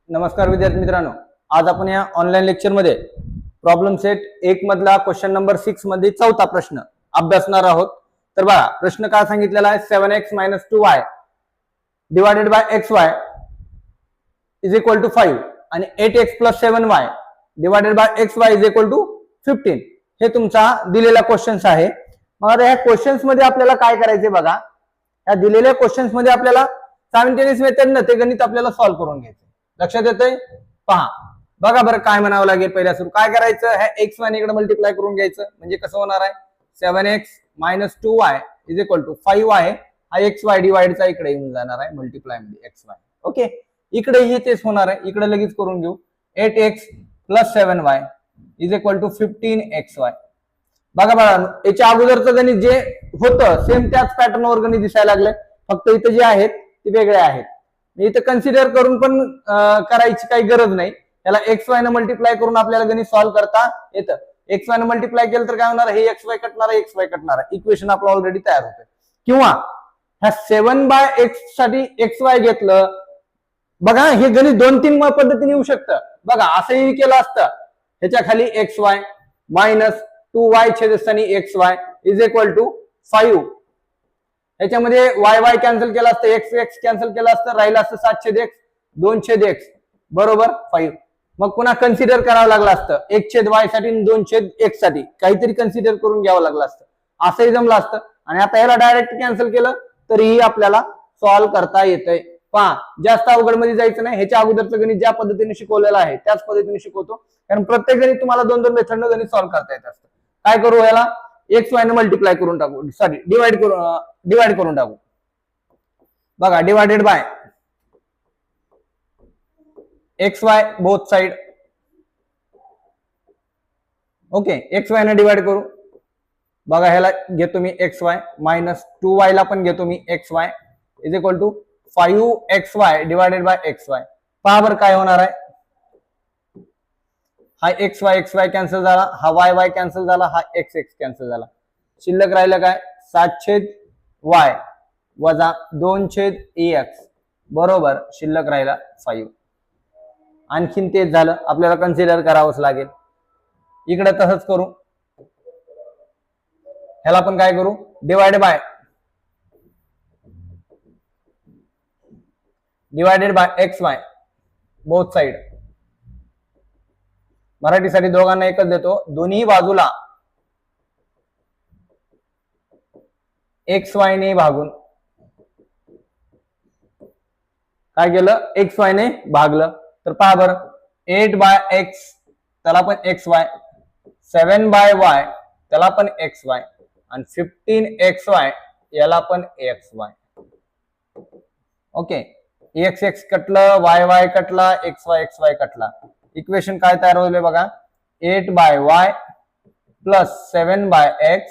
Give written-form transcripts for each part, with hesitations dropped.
नमस्कार विद्यार्थी मित्रांनो, आज आपण या ऑनलाईन लेक्चर मध्ये प्रॉब्लेम सेट 1 मधला क्वेश्चन नंबर 6 मध्ये चौथा प्रश्न अभ्यासणार आहोत. तर बघा प्रश्न काय सांगितलेला आहे, 7x - 2y divided by xy is equal to 5 आणि 8x + 7y divided by xy is equal to 15. हे तुमचा दिलेला क्वेश्चन्स आहे. मग आता ह्या क्वेश्चन्स मध्ये आपल्याला काय करायचे बघा, या दिलेल्या क्वेश्चन्स मध्ये आपल्याला सायमल्टेनियस मेथडने ते गणित आपल्याला सॉल्व्ह करून घ्यायचे. लक्षात येतंय? पहा बघा बरं काय म्हणावं लागेल. पहिल्या सुरू काय करायचं, ह्या x y इकडे मल्टिप्लाय करून घ्यायचं. म्हणजे कसं होणार आहे, 7x - 2y is equal to 5y हा xy डिवाइडचा इकडे येऊन जाणार आहे मल्टिप्लाय मध्ये xy. ओके, इकडेही तेच होणार आहे. इकडे लगेच करून घेऊ. 8x + 7y is equal to 15xy. बघा बघा याच्या अगोदरचं गणित जे होतं सेम त्याच पॅटर्नवर गणित दिसायला लागले, फक्त इथं जे आहेत ते वेगळे आहेत. इथं कन्सिडर करून पण करायची काही गरज नाही. त्याला xy ने मल्टिप्लाय करून आपल्याला गणित सॉल्व्ह करता येतं. xy ने मल्टिप्लाय केलं तर काय होणार, हे xy कटणार आहे, xy कटणार आहे. इक्वेशन आपलं ऑलरेडी तयार होतं. किंवा ह्या 7/x साठी xy घेतलं. बघा हे गणित 2-3 पद्धतीने येऊ शकतं. बघा असंही केलं असतं, ह्याच्या खाली xy - 2y छेदस्थानी xy इज इक्वल टू 5. याच्यामध्ये y कॅन्सल केला असतं, x कॅन्सल केला असतं, राहिलं असतं 7/x 2/x बरोबर 5. मग पुन्हा कन्सिडर करावं लागलं असतं 1/y साठी आणि 2/x साठी, काहीतरी कन्सिडर करून घ्यावं लागलं असतं. असंही जमलं असतं. आणि आता याला डायरेक्ट कॅन्सल केलं तरीही आपल्याला सॉल्व्ह करता येतंय. पहा जास्त अवघड मध्ये जायचं नाही. ह्याच्या अगोदरचं गणित ज्या पद्धतीने शिकवलेलं आहे त्याच पद्धतीने शिकवतो, कारण प्रत्येक गणित तुम्हाला 2-2 मेथडनं गणित सॉल्व्ह करता येत असतं. काय करू, याला xy ने मल्टिप्लाय करून टाकू, सॉरी डिवाइड करून टाकू. बघा divided by xy both side. Okay, xy ने डिवाइड करू. बघा ह्याला घेतो मी xy - 2y ला पण घेतो मी xy is equal to 5xy divided by xy. पहा बरं काय होणार आहे, हा xy कॅन्सल झाला, हा y कॅन्सल झाला, हा x कॅन्सल झाला. शिल्लक राहिलं काय, 7/y वजा 2/x बरोबर शिल्लक राहिला 5. आणखीन तेच झालं, आपल्याला कन्सिडर करावंच लागेल. इकडे तसंच करू. ह्याला पण काय करू, divided by xy both side. मराठीसाठी दोघांना एकच देतो, दोन्ही बाजूला xy ने भागून. काय केलं, xy ने भागलं. तर पहा बरं 8/x त्याला पण xy, 7/y त्याला पण xy आणि 15xy याला पण xy. ओके, x कटलं, y कटला, xy कटला. इक्वेशन काय तयार होईल बघा, 8/y + 7/x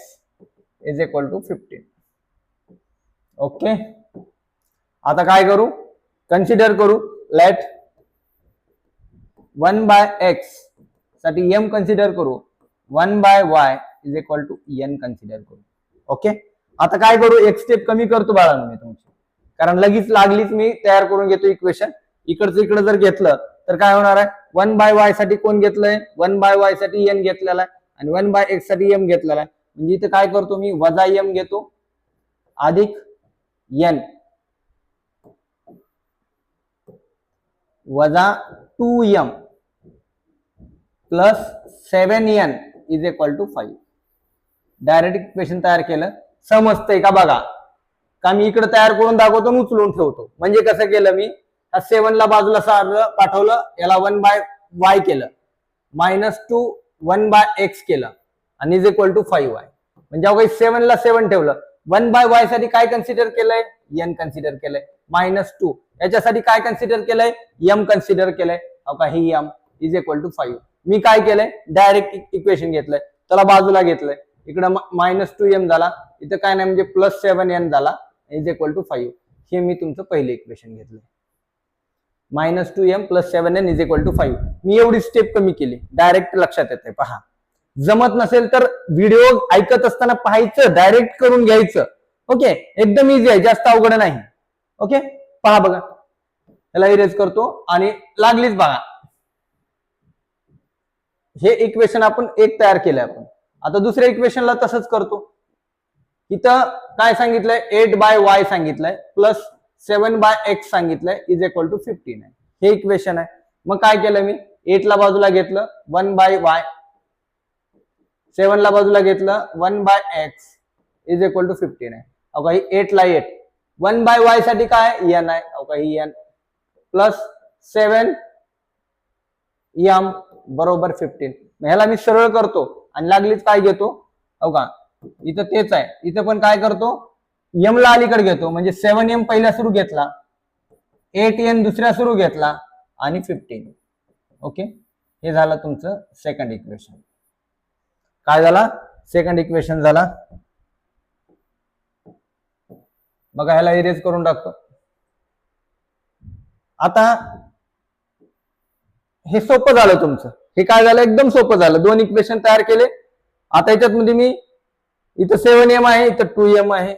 is equal to 15. Okay, आता काय करू, कन्सिडर करू. लेट 1/x साठी m कन्सिडर करू, 1/y is equal to n consider करू. ओके, आता काय करू, एक स्टेप कमी करतो बाळांनो मी तुमची, कारण लगेच लागलीच मी तयार करून घेतो इक्वेशन. इकडचं इकडे जर घेतलं तर काय होणार आहे, 1/y साठी कोण घेतलंय, 1/y साठी n घेतलेला आहे आणि 1/x साठी m घेतलेला आहे. म्हणजे इथे काय करतो मी, वजा m घेतो अधिक n वजा 2m plus 7n is equal to 5. Direct equation तयार केलं. समजतंय का बघा, का मी इकडे तयार करून दाखवतो आणि उचलून ठेवतो. म्हणजे कसं केलं मी, 7 ला बाजूला सारलं पाठवलं, याला 1/y केलं, -2 1/x केलं आणि इज इक्वल टू 5y. म्हणजे 7 ला 7 ठेवलं. 1/y साठी काय कन्सिडर केलंय, n कन्सिडर केलंय. -2 याच्यासाठी काय कन्सिडर केलंय, m कन्सिडर केलंय. ही m इज इक्वल टू 5. मी काय केलंय, डायरेक्ट इक्वेशन घेतलंय, त्याला बाजूला घेतलंय. इकडे -2m झाला, इथं काय नाही म्हणजे +7n झाला इज इक्वल टू 5. हे मी तुमचं पहिलं इक्वेशन घेतलंय, -2m + 7n is equal to 5. मी एवढी स्टेप कमी केली, डायरेक्ट लक्षात येते. पहा जमत नसेल तर व्हिडिओ ऐकत असताना पाहायचं, डायरेक्ट करून घ्यायचं. ओके, एकदम इझी आहे, जास्त अवघड नाही. ओके, पहा बघा ह्याला इरेज करतो आणि लागलीच बघा हे इक्वेशन आपण एक तयार केलंय आपण. आता दुसऱ्या इक्वेशनला तसंच करतो. इथं काय सांगितलंय 8/y सांगितलंय प्लस 7/x सांगितलंय इज इक्वल टू 15 आहे. हे इक्वेशन आहे. मग काय केलं मी 8 ला बाजूला घेतलं 1/y, 7 ला बाजूला घेतलं 1/x इज इक्वल टू 15 आहे. अवघा ही 8 ला 8 1/y साठी काय n आहे. अवघा ही n प्लस 7 m बरोबर 15. ह्याला मी सरळ करतो आणि लागलीच काय घेतो अवघा इथं तेच आहे. इथं पण काय करतो m ला अलीकडे घेतो म्हणजे 7m पहिला सुरू घेतला 8n दुसऱ्या सुरू घेतला आणि 15. ओके हे झालं तुमचं सेकंड इक्वेशन. काय झाला सेकंड इक्वेशन झाला. बघा ह्याला इरेज करून टाकतो. आता हे सोपं झालं तुमचं. हे काय झालं एकदम सोपं झालं. दोन इक्वेशन तयार केले. आता याच्यात मध्ये मी इथं 7m आहे इथं 2m आहे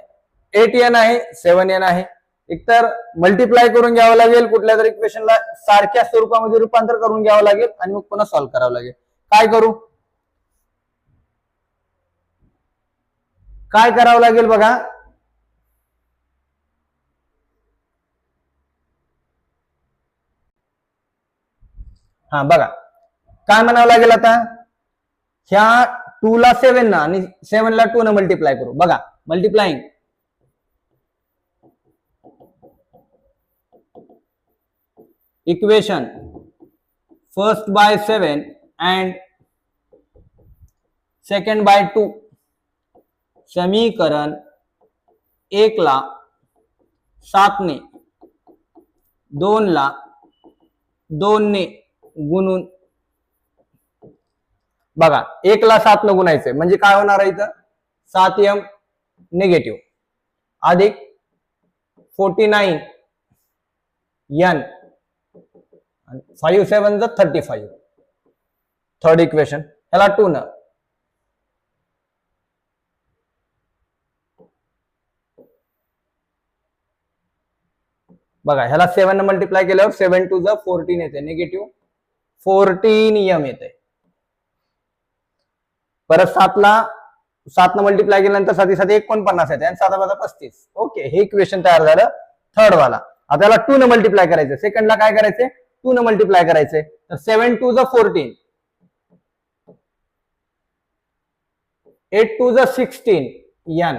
8n आहे 7n आहे. एकतर मल्टिप्लाय करून घ्यावं लागेल कुठल्या तरी इक्वेशनला सारख्या स्वरूपामध्ये रूपांतर करून घ्यावं लागेल आणि मग पुन्हा सॉल्व्ह करावं लागेल. काय करू काय करावं लागेल बघा. हा बघा काय म्हणावं लागेल आता ह्या 2 ला 7 ना आणि 7 ला 2 न मल्टिप्लाय करू. बघा multiplying equation first by 7 and second by 2 समीकरण 1 ला 7 ने 2 ला 2 ने गुणून बघा 1 ला 7 न गुणायचंय म्हणजे काय होणार आहे इथं 7m निगेटिव्ह अधिक 49 n 5 7 35. थर्ड इक्वेशन ह्याला 2 न बघा ह्याला 7 न मल्टिप्लाय केल्यावर 7 2 14 येते निगेटिव्ह 14m येते. परत 7 न मल्टिप्लाय केल्यानंतर 7 7 49 येते आणि 7 5 35. ओके हे इक्वेशन तयार झालं थर्ड वाला. आता याला 2 न मल्टिप्लाय करायचं. सेकंडला काय करायचंय 2 न मल्टिप्लाय करायचंय. तर 7 2 14 8 2 16 n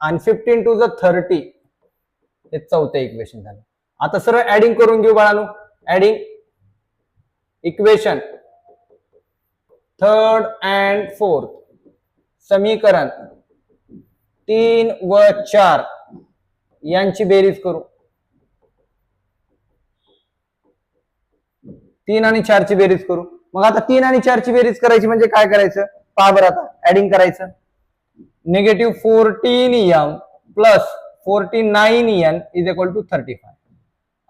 आणि 15 2 30. हे चौथं इक्वेशन झालं. आता सरळ ऍडिंग करून घेऊ बाळांनो. Adding equation third and fourth समीकरण 3 व 4 यांची बेरीज करू. 3 आणि 4 ची बेरीज करू. मग आता 3 आणि 4 ची बेरीज करायची म्हणजे काय करायचं पहा बरं. आता ऍडिंग करायचं. Negative 14m plus 49n is equal to 35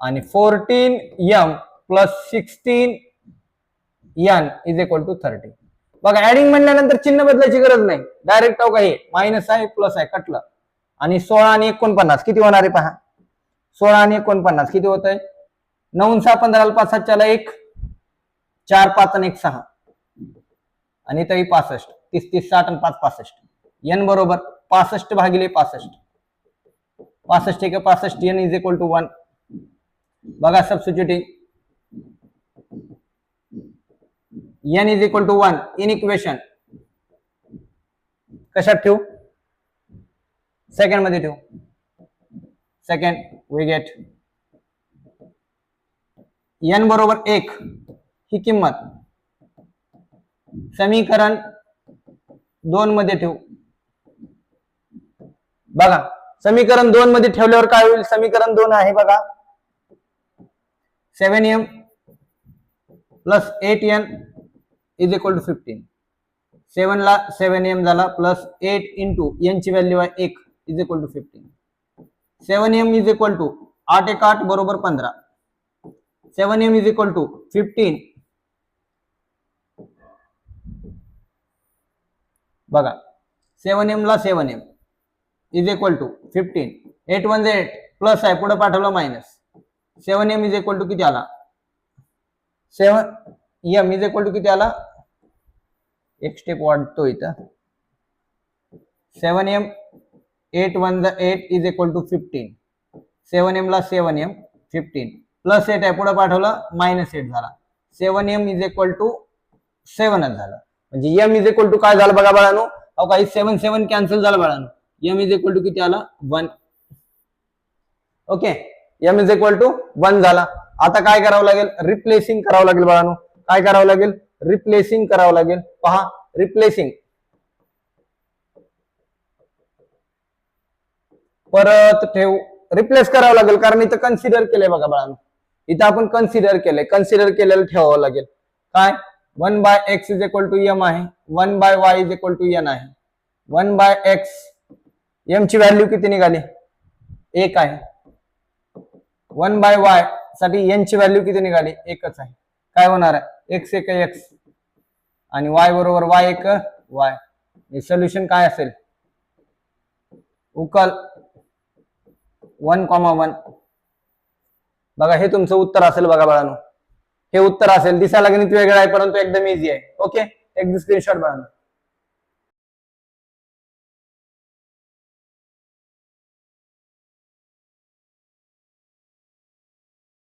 आणि 14m plus 16n is equal to 30. बघा ऍडिंग म्हणल्यानंतर चिन्ह बदलायची गरज नाही. डायरेक्ट हे मायनस आहे प्लस आहे कटलं. आणि 16 आणि 49 किती होणार आहे पहा. 16 आणि 49 किती होत आहे 9 6 15 5 7 4 1 4 5 आणि 1 6 आणि तरी 65 30 30 60 आणि 5 65. n बरोबर 65 भागिले 65 65 एक 65 n इज इक्वल टू 1. बघा substituting n is equal to 1 in equation कशात ठेवू सेकंड मध्ये ठेवू. सेकंड वी गेट n बरोबर 1 ही किंमत समीकरण 2 मध्ये ठेवू. बघा समीकरण 2 मध्ये ठेवल्यावर काय होईल. समीकरण 2 आहे बघा 7m plus 8n is equal to 15. 7 ला 7m झाला प्लस 8 इंटू n ची व्हॅल्यू आहे 1 is equal to 15. 7m is equal to 8 1 8 बरोबर 15. 7m is equal to 15. बघा 7m ला 7m is equal to 15. 8 1 8 plus आहे पुढे पाठवलं minus 7m is equal to किती आला 7m इज इक्वल टू किती आला एक स्टेप वाढतो इथं 7m 8 1 8 is equal to 15 7m ला 7m 15 प्लस 8 आहे पुढे पाठवलं -8 झाला 7m इज इक्वल टू 7च झालं म्हणजे m इज इक्वल टू काय झालं बघा बाळांनो अहो काही 7 7 कॅन्सल झालं बाळांनो m इज इक्वल टू किती आला 1 okay m is equal to 1 झाला आता काय करावं लागेल रिप्लेसिंग करावं लागेल बाळांनो काय करावं लागेल रिप्लेसिंग करावं लागेल पहा रिप्लेसिंग परत ठेव रिप्लेस करावं लागेल कारण इथं कन्सिडर केलंय बघा बाळांनो इथं आपण कन्सिडर केलेलं ठेवावं लागेल काय 1 by x is equal to m आहे 1 by y is equal to n आहे 1 बाय x m ची व्हॅल्यू किती निघाली 1 आहे 1 बाय y साठी n ची व्हॅल्यू किती निघाली 1च आहे काय होणार आहे x एक x आणि y बरोबर y एक y हे सोल्युशन काय असेल उकल 1,1 बघा हे तुमचं उत्तर असेल बघा बाळांनो हे उत्तर असेल दिसायला गणित वेगळं आहे परंतु एकदम इझी आहे ओके एक स्क्रीनशॉट बाळांनो